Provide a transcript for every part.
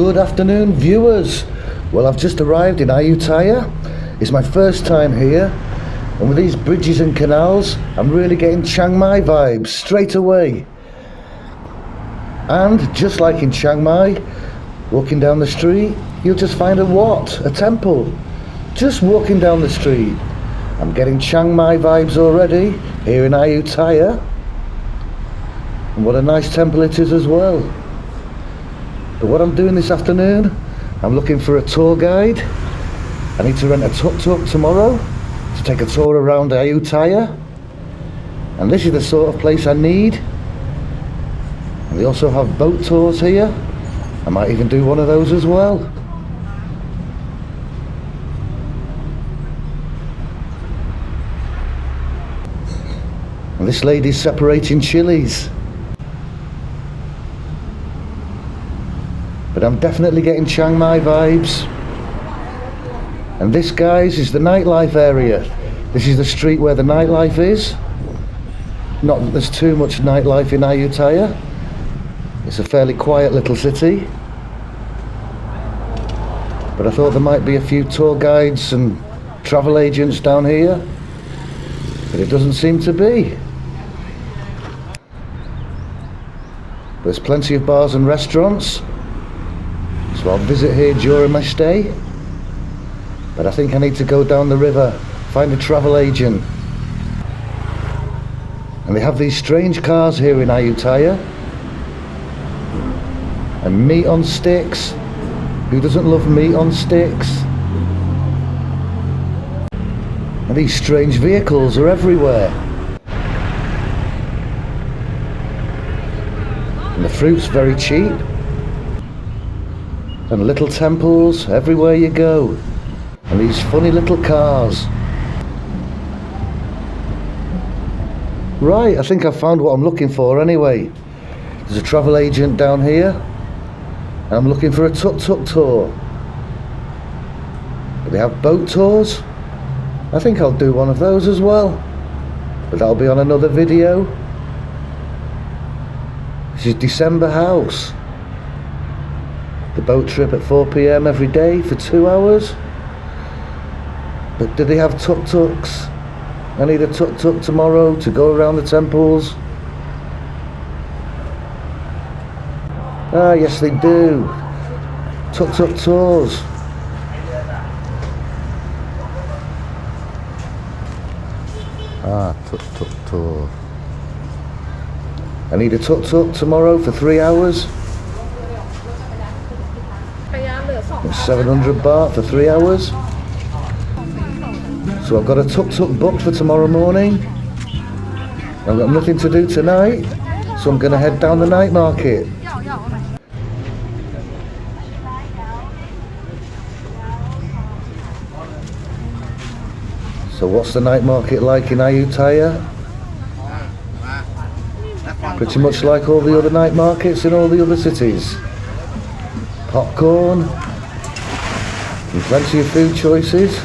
Good afternoon, viewers. Well, I've just arrived in Ayutthaya. It's my first time here, and with these bridges and canals, I'm really getting Chiang Mai vibes straight away. And just like in Chiang Mai, walking down the street, you'll just find a temple. Just walking down the street. I'm getting Chiang Mai vibes already here in Ayutthaya. And what a nice temple it is as well. But what I'm doing this afternoon, I'm looking for a tour guide. I need to rent a tuk-tuk tomorrow to take a tour around Ayutthaya. And this is the sort of place I need. And they also have boat tours here. I might even do one of those as well. And this lady's separating chilies. But I'm definitely getting Chiang Mai vibes. And this, guys, is the nightlife area. This is the street where the nightlife is. Not that there's too much nightlife in Ayutthaya. It's a fairly quiet little city. But I thought there might be a few tour guides and travel agents down here. But it doesn't seem to be. There's plenty of bars and restaurants. So I'll visit here during my stay. But I think I need to go down the river, find a travel agent. And they have these strange cars here in Ayutthaya. And meat on sticks. Who doesn't love meat on sticks? And these strange vehicles are everywhere. And the fruit's very cheap. And little temples everywhere you go. And these funny little cars. Right, I think I've found what I'm looking for anyway. There's a travel agent down here. And I'm looking for a tuk-tuk tour. But they have boat tours. I think I'll do one of those as well. But that'll be on another video. This is December House. The boat trip at 4 PM every day for 2 hours. But do they have tuk-tuks? I need a tuk-tuk tomorrow to go around the temples. Ah, yes they do. Tuk-tuk tours. Ah, tuk-tuk tour. I need a tuk-tuk tomorrow for 3 hours. It's 700 baht for 3 hours. So I've got a tuk-tuk booked for tomorrow morning. I've got nothing to do tonight, so I'm going to head down the night market. So what's the night market like in Ayutthaya? Pretty much like all the other night markets in all the other cities. Popcorn. And plenty of food choices.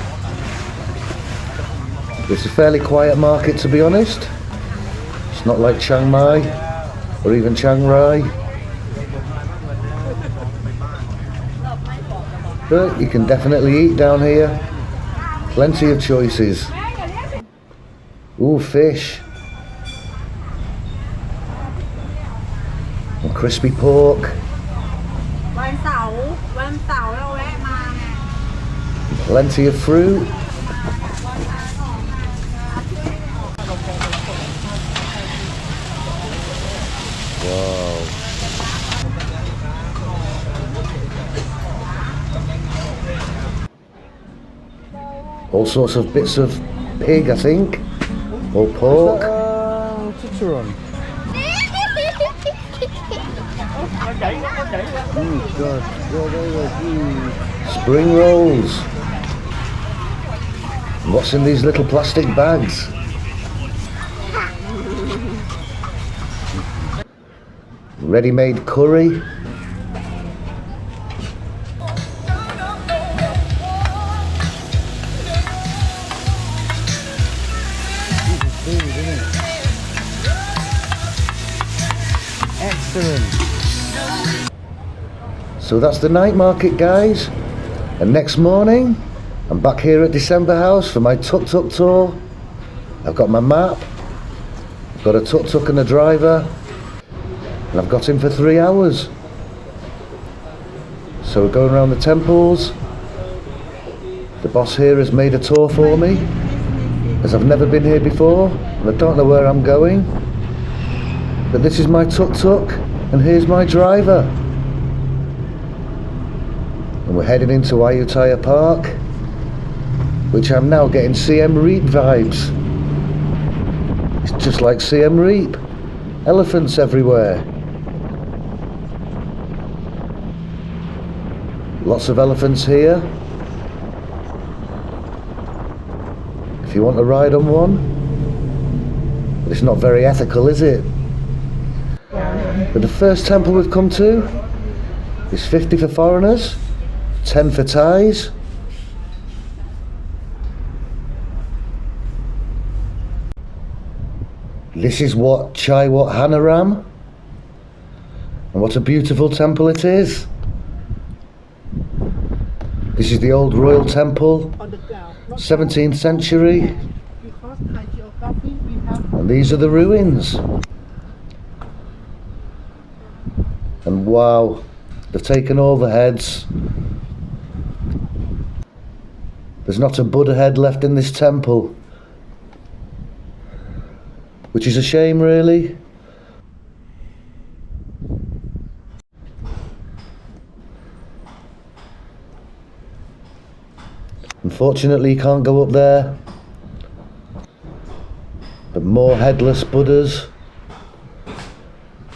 It's a fairly quiet market, to be honest. It's not like Chiang Mai or even Chiang Rai. But you can definitely eat down here. Plenty of choices. Ooh, fish. And crispy pork. Plenty of fruit. Wow. All sorts of bits of pig, I think, or pork. Chicharron. Oh God! Spring rolls. What's in these little plastic bags? Ready-made curry. Excellent. So that's the night market, guys. And next morning, I'm back here at December House for my tuk-tuk tour. I've got my map, I've got a tuk-tuk and a driver, and I've got him for 3 hours. So we're going around the temples. The boss here has made a tour for me, as I've never been here before, and I don't know where I'm going. But this is my tuk-tuk, and here's my driver. And we're heading into Ayutthaya Park, which I'm now getting CM Reap vibes. It's just like CM Reap. Elephants everywhere. Lots of elephants here. If you want to ride on one. But it's not very ethical, is it? But the first temple we've come to is 50 for foreigners, 10 for Thais. This is what Chai Wat Hanaram, and what a beautiful temple it is. This is the old royal temple, 17th century, and these are the ruins. And wow, they've taken all the heads. There's not a Buddha head left in this temple, which is a shame, really. Unfortunately, you can't go up there. But more headless Buddhas.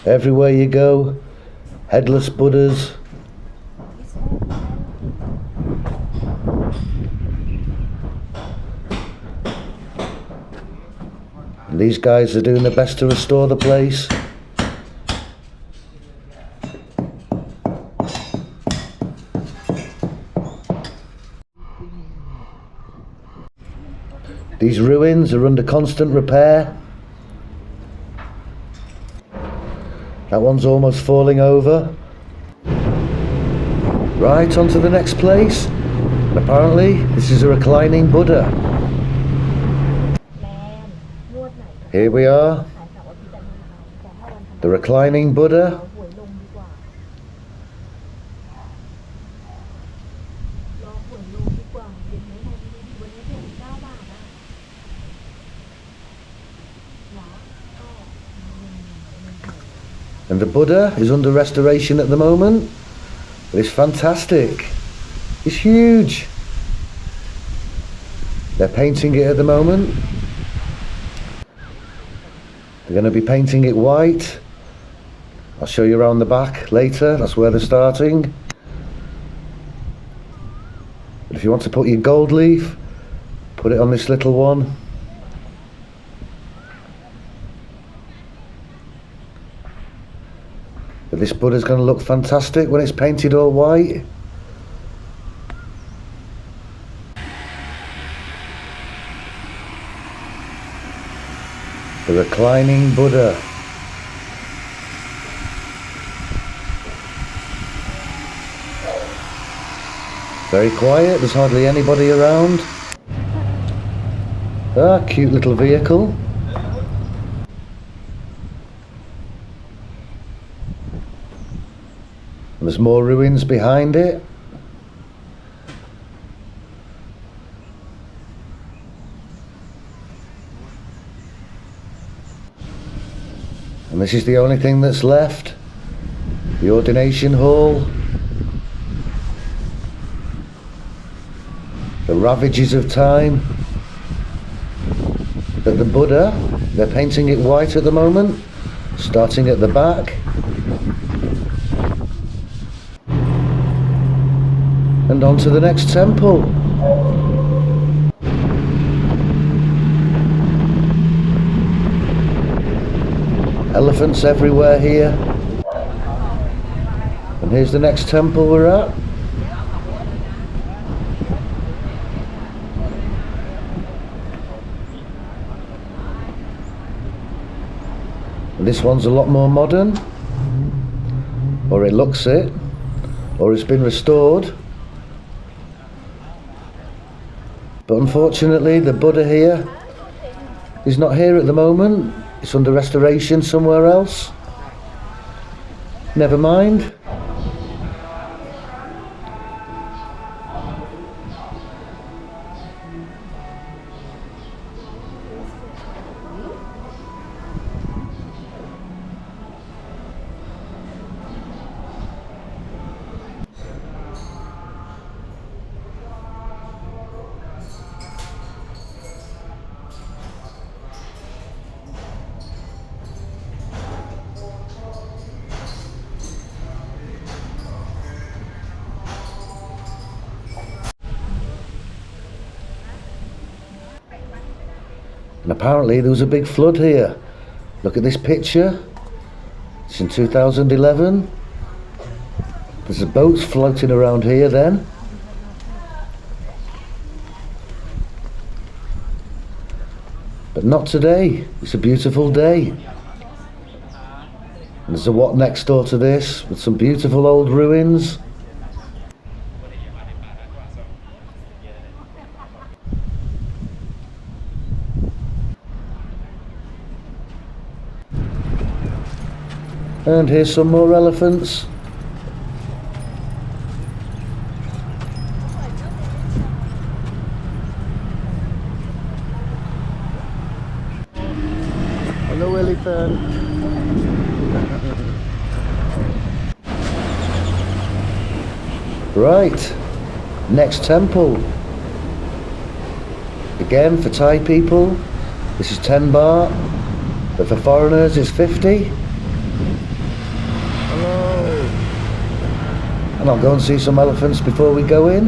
Everywhere you go, headless Buddhas. And these guys are doing their best to restore the place. These ruins are under constant repair. That one's almost falling over. Right, on to the next place. And apparently, this is a reclining Buddha. Here we are. The reclining Buddha. And the Buddha is under restoration at the moment. But it's fantastic. It's huge. They're painting it at the moment. They're going to be painting it white. I'll show you around the back later. That's where they're starting. But if you want to put your gold leaf, put it on this little one. But this Buddha's going to look fantastic when it's painted all white. The reclining Buddha. Very quiet, there's hardly anybody around. Ah, cute little vehicle. And there's more ruins behind it. And this is the only thing that's left. The ordination hall. The ravages of time. But the Buddha, they're painting it white at the moment, starting at the back. And on to the next temple. Elephants everywhere here. And here's the next temple we're at. And this one's a lot more modern, or it looks it. or it's been restored. But unfortunately the Buddha here is not here at the moment. It's under restoration somewhere else. Never mind. And apparently there was a big flood here. Look at this picture. It's in 2011. There's boats floating around here then. But not today. It's a beautiful day. And there's a wat next door to this with some beautiful old ruins. And here's some more elephants. Hello, elephant. Right, next temple. Again for Thai people, this is 10 baht, but for foreigners it's 50. And I'll go and see some elephants before we go in.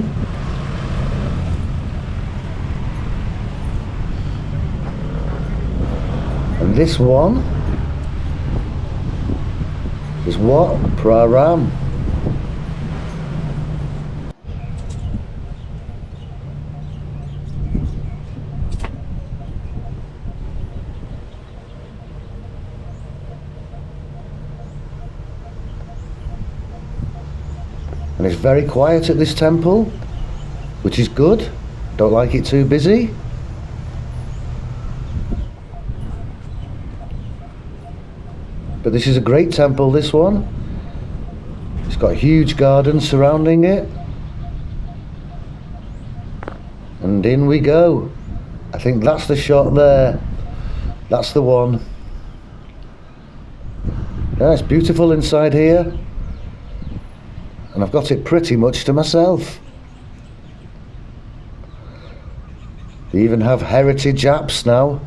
And this one is Wat Praram. And it's very quiet at this temple, which is good. Don't like it too busy. But this is a great temple, this one. It's got a huge garden surrounding it. And in we go. I think that's the shot there. That's the one. Yeah, it's beautiful inside here. And I've got it pretty much to myself. They even have heritage apps now.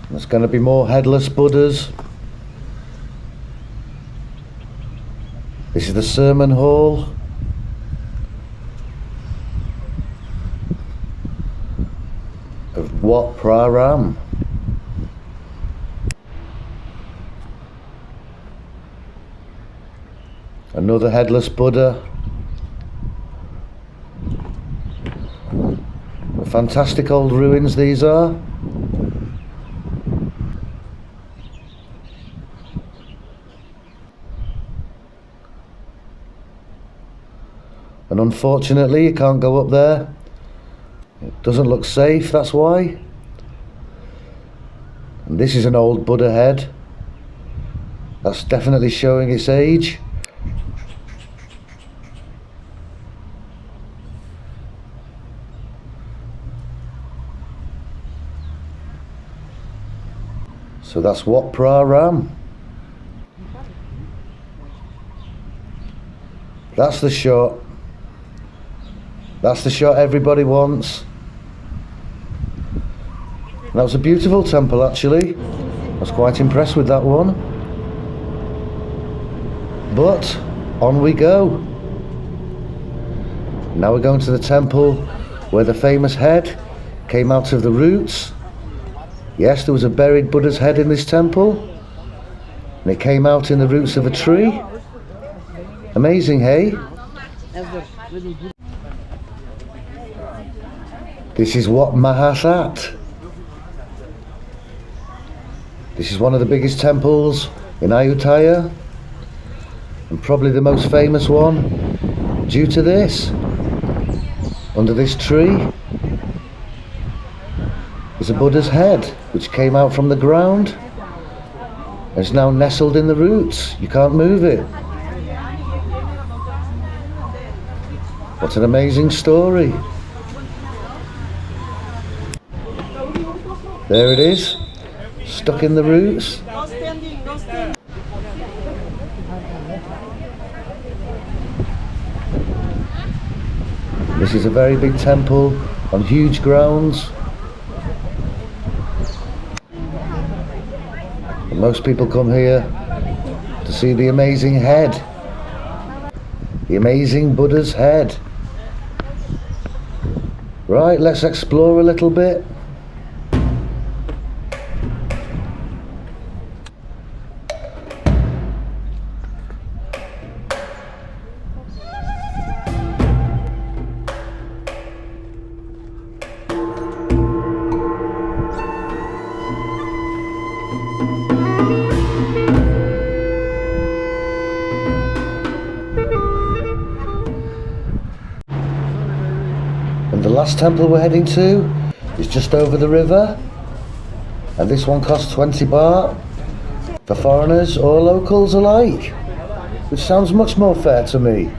There's going to be more headless Buddhas. This is the sermon hall. Of Wat Praram. Another headless Buddha. Fantastic old ruins these are. And unfortunately you can't go up there. It doesn't look safe, that's why. And this is an old Buddha head. That's definitely showing its age. So that's Wat Praram. That's the shot. That's the shot everybody wants. That was a beautiful temple actually. I was quite impressed with that one. But on we go. Now we're going to the temple where the famous head came out of the roots. Yes, there was a buried Buddha's head in this temple, and it came out in the roots of a tree. Amazing, hey? This is Wat Mahasat. This is one of the biggest temples in Ayutthaya, and probably the most famous one due to this. Under this tree is a Buddha's head which came out from the ground and is now nestled in the roots. You can't move it. What an amazing story. There it is, stuck in the roots. This is a very big temple on huge grounds. And most people come here to see the amazing head. The amazing Buddha's head. Right, let's explore a little bit. And the last temple we're heading to is just over the river, and this one costs 20 baht for foreigners or locals alike, which sounds much more fair to me.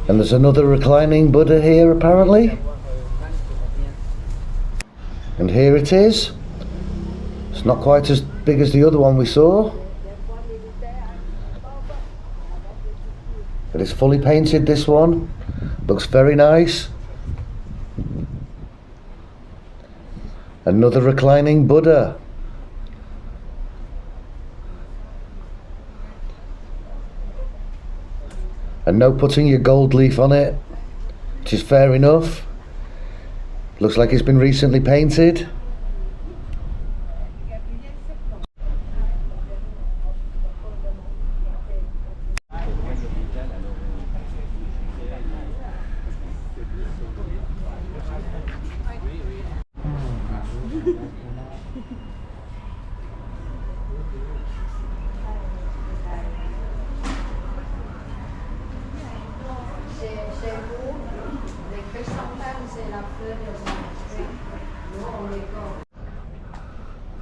And there's another reclining Buddha here apparently, and here it is. It's not quite as big as the other one we saw, but it's fully painted. This one looks very nice. Another reclining Buddha. And no putting your gold leaf on it, which is fair enough. Looks like it's been recently painted.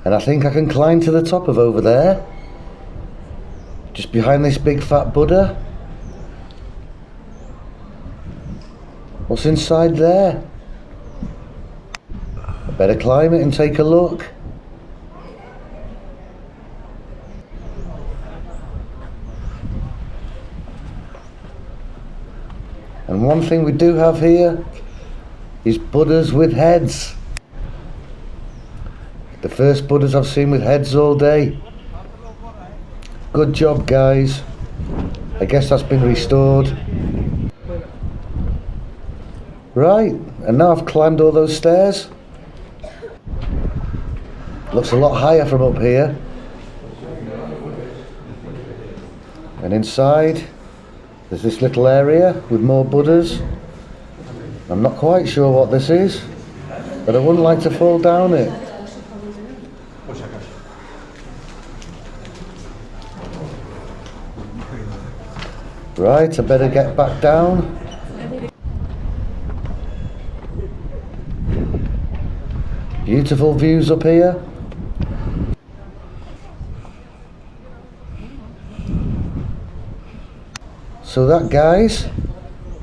And I think I can climb to the top of over there, just behind this big fat Buddha. What's inside there? I better climb it and take a look. And one thing we do have here is Buddhas with heads. The first Buddhas I've seen with heads all day. Good job, guys. I guess that's been restored. Right, and now I've climbed all those stairs. Looks a lot higher from up here. And inside there's this little area with more Buddhas. I'm not quite sure what this is, but I wouldn't like to fall down it. Right, I better get back down. Beautiful views up here. So that, guys,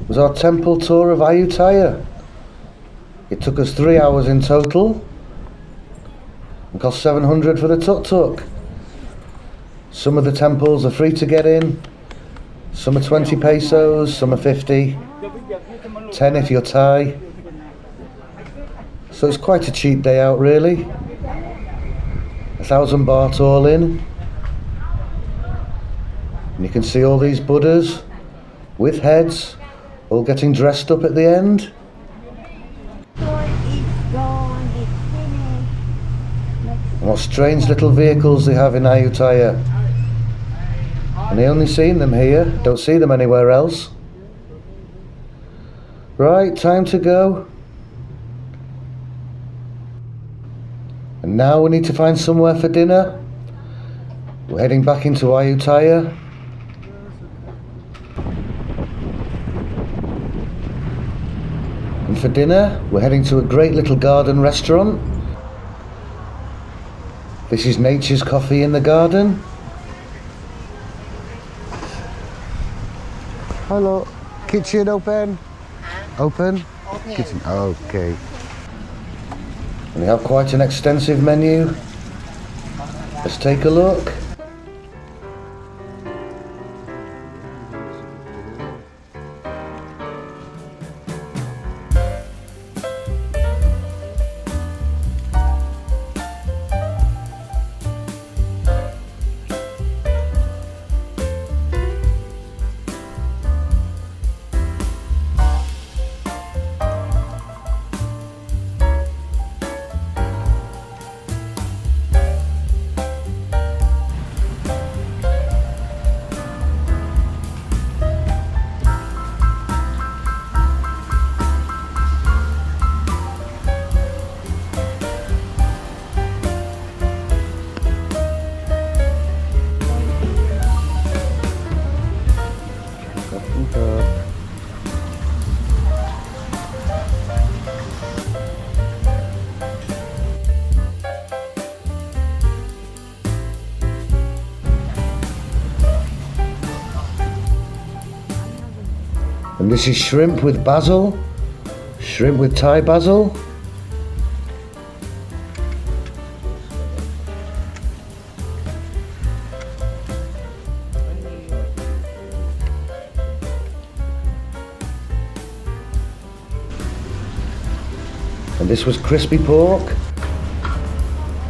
was our temple tour of Ayutthaya. It took us 3 hours in total and cost 700 for the tuk-tuk. Some of the temples are free to get in. Some are 20 pesos, some are 50, 10 if you're Thai. So it's quite a cheap day out really. 1,000 baht all in. And you can see all these Buddhas with heads, all getting dressed up at the end. And what strange little vehicles they have in Ayutthaya. And I only seen them here, don't see them anywhere else. Right, time to go. And now we need to find somewhere for dinner. We're heading back into Ayutthaya. And for dinner, we're heading to a great little garden restaurant. This is Nature's Coffee in the Garden. Hello. Kitchen open? Open? Okay. Kitchen. Okay. We have quite an extensive menu. Let's take a look. And this is shrimp with basil, shrimp with Thai basil. And this was crispy pork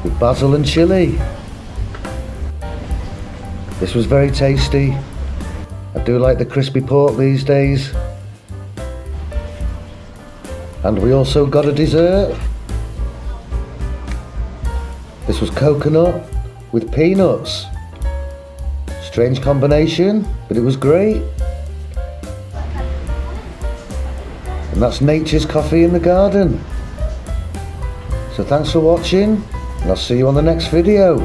with basil and chilli. This was very tasty. I do like the crispy pork these days. And we also got a dessert. This was coconut with peanuts. Strange combination, but it was great. And that's Nature's Coffee in the Garden. So thanks for watching, and I'll see you on the next video.